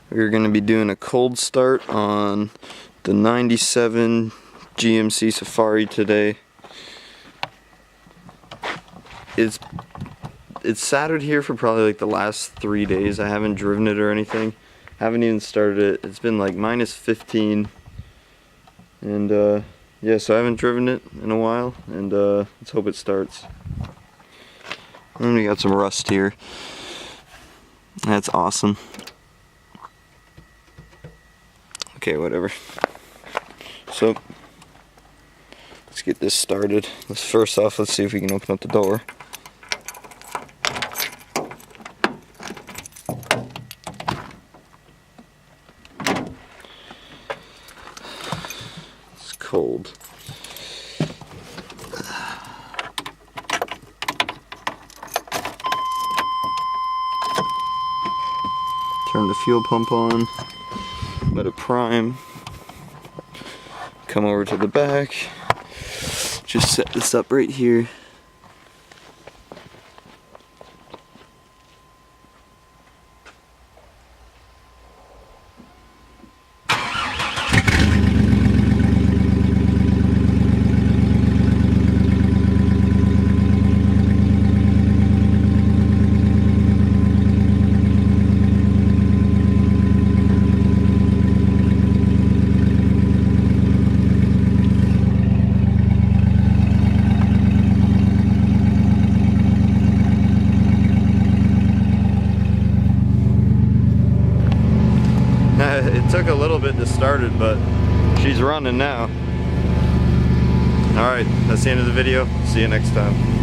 We're going to be doing a cold start on the 97 GMC Safari today. It's sat out here for probably like the last 3 days. I haven't driven it or anything. Haven't even started it. It's been like -15. And yeah, so I haven't driven it in a while, and let's hope it starts. And we got some rust here. That's awesome. Okay, whatever. So let's get this started. First off, let's see if we can open up the door. It's cold. Turn the fuel pump on. Let it prime. Come over to the back. Just set this up right here. It took a little bit to start it, but she's running now. Alright, that's the end of the video. See you next time.